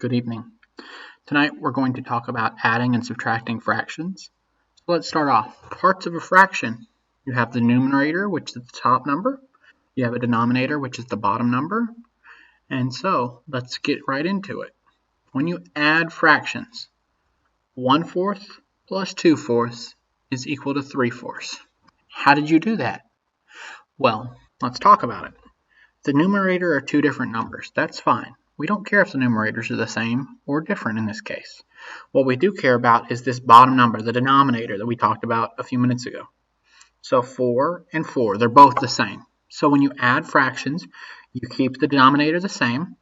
Good evening. Tonight we're going to talk about adding and subtracting fractions. So let's start off. Parts of a fraction. You have the numerator, which is the top number. You have a denominator, which is the bottom number. And so let's get right into it. When you add fractions, 1/4 plus 2/4 is equal to 3/4. How did you do that? Well, let's talk about it. The numerator are two different numbers. That's fine. We don't care if the numerators are the same or different in this case. What we do care about is this bottom number, the denominator that we talked about a few minutes ago. So 4 and 4, they're both the same. So when you add fractions, you keep the denominator the same,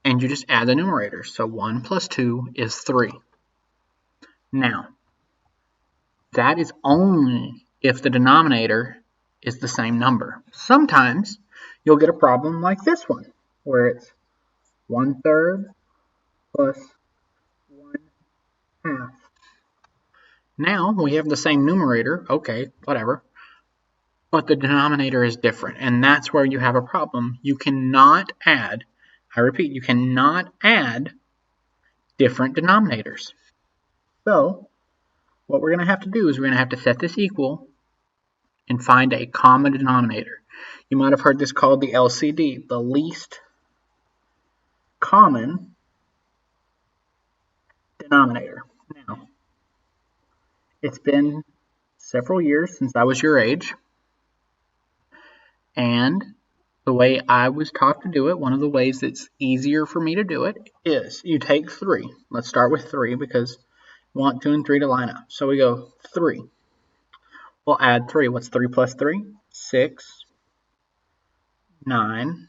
and you just add the numerators. So 1 plus 2 is 3. Now, that is only if the denominator is the same number. Sometimes you'll get a problem like this one, where it's 1/3 plus 1/2. Now we have the same numerator, okay, whatever, but the denominator is different, and that's where you have a problem. You cannot add, I repeat, you cannot add different denominators. So what we're going to have to do is we're going to have to set this equal and find a common denominator. You might have heard this called the LCD, the least common denominator. Now, it's been several years since I was your age, and the way I was taught to do it, one of the ways that's easier for me to do it, is you take 3. Let's start with 3 because we want 2 and 3 to line up. So we go 3. We'll add 3. What's 3 plus 3? 6, 9,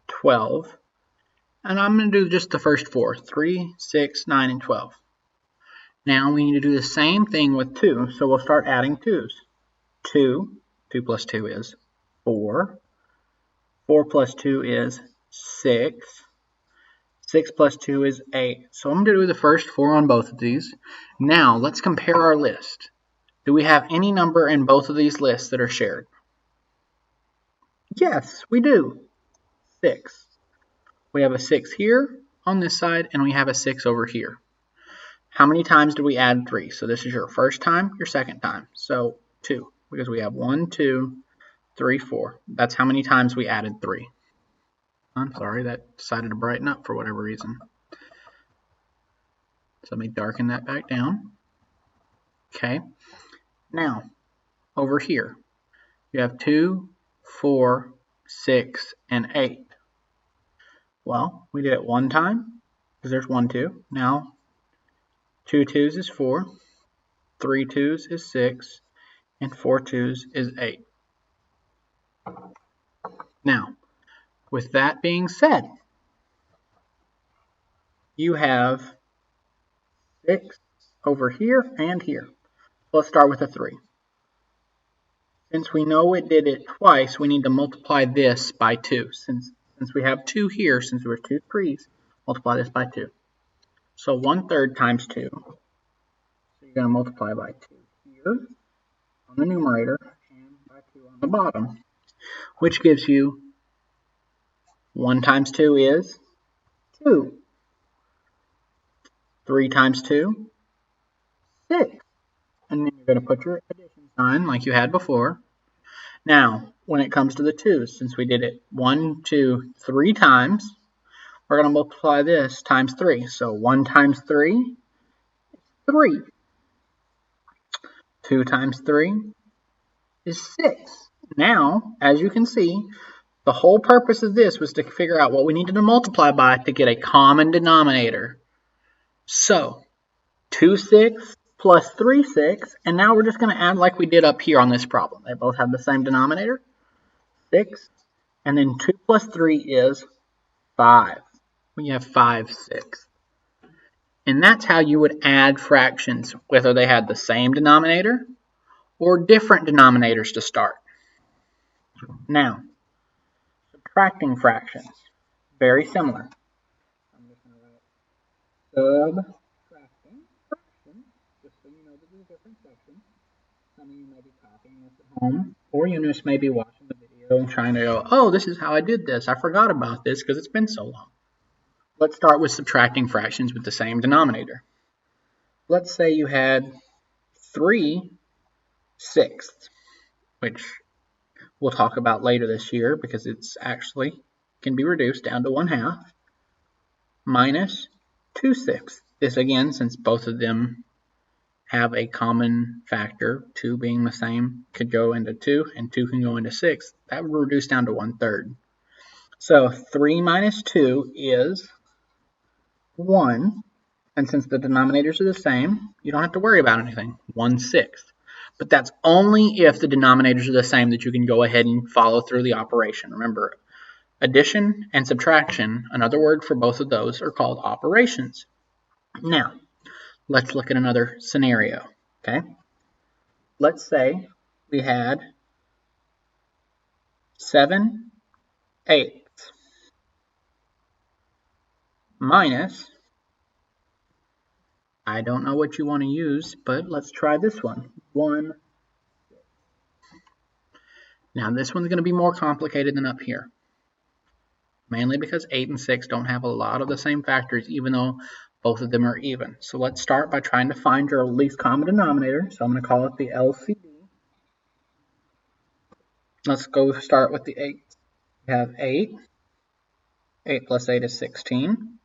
12. And I'm going to do just the first 4. 3, 6, 9, and 12. Now we need to do the same thing with 2. So we'll start adding 2's. 2 plus 2 is 4. 4 plus 2 is 6. 6 plus 2 is 8. So I'm going to do the first 4 on both of these. Now let's compare our list. Do we have any number in both of these lists that are shared? Yes, we do. 6. We have a 6 here on this side, and we have a 6 over here. How many times do we add 3? So this is your first time, your second time. So 2, because we have 1, 2, 3, 4. That's how many times we added 3. I'm sorry, that decided to brighten up for whatever reason. So let me darken that back down. Okay. Now, over here, you have 2, 4, 6, and 8. Well, we did it one time, because there's 1, 2. Now, 2 2's is 4, 3 2's is 6, and 4 2's is 8. Now, with that being said, you have 6 over here and here. Let's start with a 3. Since we know it did it twice, we need to multiply this by 2. Since we have 2 here, since there were 2 3's, multiply this by 2. So 1/3 times 2. So you're going to multiply by 2 here on the numerator and by 2 on the bottom, which gives you 1 times 2 is 2. 3 times 2, 6. And then you're going to put your addition sign like you had before. Now, when it comes to the 2's, since we did it 1, 2, 3 times, we're going to multiply this times 3. So 1 times 3 is 3. 2 times 3 is 6. Now, as you can see, the whole purpose of this was to figure out what we needed to multiply by to get a common denominator. So, 2 6 plus 3 6, and now we're just going to add like we did up here on this problem. They both have the same denominator, 6, and then 2 plus 3 is 5. We have 5 6. And that's how you would add fractions, whether they had the same denominator or different denominators to start. Now, subtracting fractions, very similar. I'm just going to write subtracting fractions, just so you know that there's different sections. Some of you may be copying this at home, or you just may be watching the video and trying to go, oh, this is how I did this. I forgot about this because it's been so long. Let's start with subtracting fractions with the same denominator. Let's say you had 3/6, which we'll talk about later this year because it's actually can be reduced down to 1/2, minus 2/6. This again, since both of them have a common factor, 2 being the same, could go into 2 and 2 can go into 6. That would reduce down to 1/3. So 3 minus 2 is 1. And since the denominators are the same, you don't have to worry about anything. 1/6. But that's only if the denominators are the same that you can go ahead and follow through the operation. Remember, addition and subtraction, another word for both of those, are called operations. Now, let's look at another scenario. Okay? Let's say we had 7/8 minus, I don't know what you want to use, but let's try this one, 1. Now this one's going to be more complicated than up here, mainly because 8 and 6 don't have a lot of the same factors, even though both of them are even. So let's start by trying to find your least common denominator. So I'm going to call it the LCD. Let's go start with the 8. We have 8. 8 plus 8 is 16.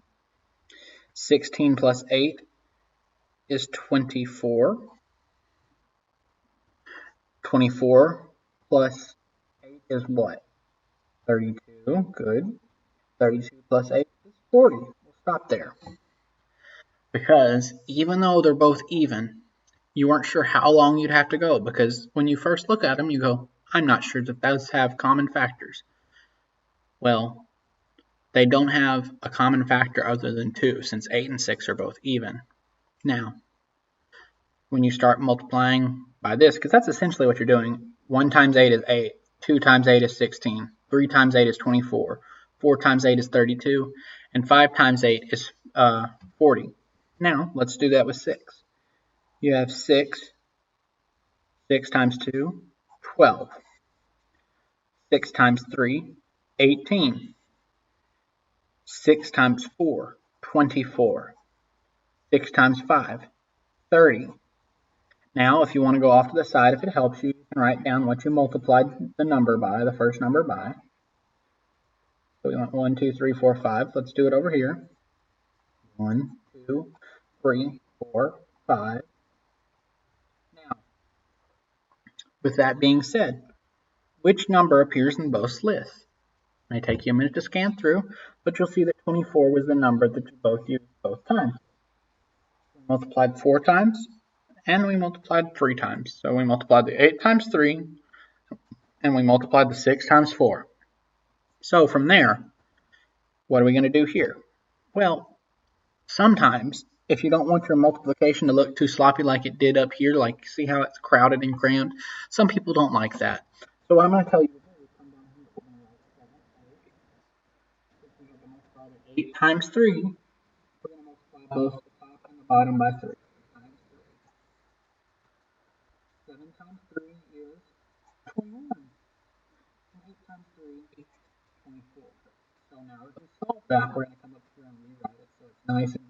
16 plus 8 is 24. 24 plus 8 is what? 32. Good. 32 plus 8 is 40. We'll stop there. Because even though they're both even, you weren't sure how long you'd have to go, because when you first look at them, you go, I'm not sure that those have common factors. Well, they don't have a common factor other than 2, since 8 and 6 are both even. Now, when you start multiplying by this, because that's essentially what you're doing, 1 times 8 is 8, 2 times 8 is 16, 3 times 8 is 24, 4 times 8 is 32, and 5 times 8 is 40. Now, let's do that with 6. You have 6 times 2, 12. 6 times 3, 18. 6 times 4, 24. 6 times 5, 30. Now, if you want to go off to the side, if it helps you, you can write down what you multiplied the number by, the first number by. So we want 1, 2, 3, 4, 5. Let's do it over here. 1, 2, 3, 4, 5. Now, with that being said, which number appears in both lists? It may take you a minute to scan through, but you'll see that 24 was the number that you both used both times. We multiplied 4 times, and we multiplied 3 times. So we multiplied the 8 times 3, and we multiplied the 6 times 4. So from there, what are we going to do here? Well, sometimes, if you don't want your multiplication to look too sloppy like it did up here, like see how it's crowded and crammed, some people don't like that. So what I'm going to tell you to do is come down here. We're going to write 7, 8. If we have to multiply the 8 times 3, we're going to multiply both the top and the bottom by 3. 7 times 3 is 21. And 8 times 3 is 24. So now as we solve that, we're going to come up here and rewrite it so it's nice and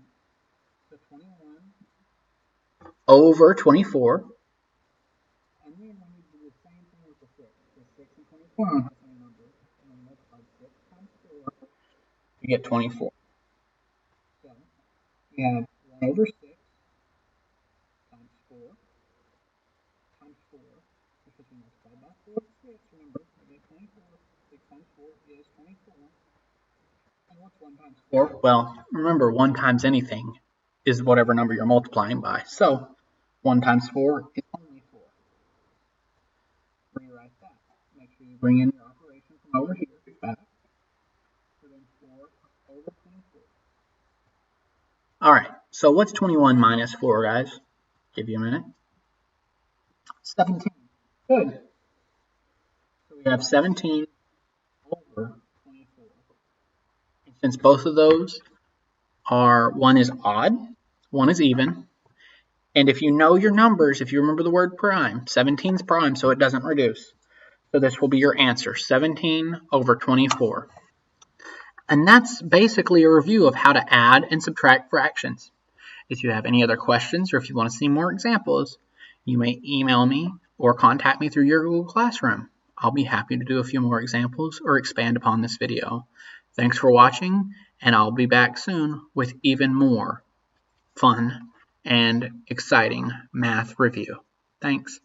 so 21 over 24. And then we need to do the same thing with the 6. So 6 and 24 are the same number. And we multiply 6 times 4 to get 24. So we have 1 over 6 times 4 times 4. Because we multiply by 4 to 6, remember, we get 24. 6 times 4 is 24. And what's 1 times 4? Well, remember, 1 times anything is whatever number you're multiplying by. So 1 times 4 is only 4. Rewrite that. Make sure you bring in your operation from over here back. So then 4 over 24. All right, so what's 21 minus 4, guys? Give you a minute. 17. Good. So we have 17 over 24. And since both of those are, one is odd, one is even, and if you know your numbers, if you remember the word prime, 17 is prime, so it doesn't reduce. So this will be your answer, 17 over 24. And that's basically a review of how to add and subtract fractions. If you have any other questions or if you want to see more examples, you may email me or contact me through your Google Classroom. I'll be happy to do a few more examples or expand upon this video. Thanks for watching, and I'll be back soon with even more fun and exciting math review. Thanks.